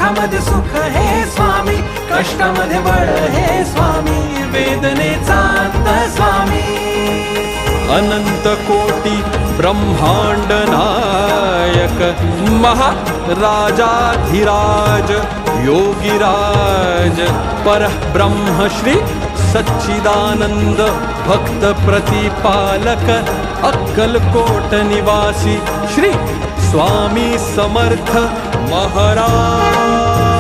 सुखामध्ये सुख हे स्वामी, कष्टामध्ये बळ हे स्वामी, वेदनेचा अंत स्वामी. अनंत कोटी ब्रह्मांड नायक महाराजाधिराज योगीराज परब्रह्म श्री सच्चिदानंद भक्त प्रतिपालक अक्कलकोट निवासी श्री स्वामी समर्थ महाराज.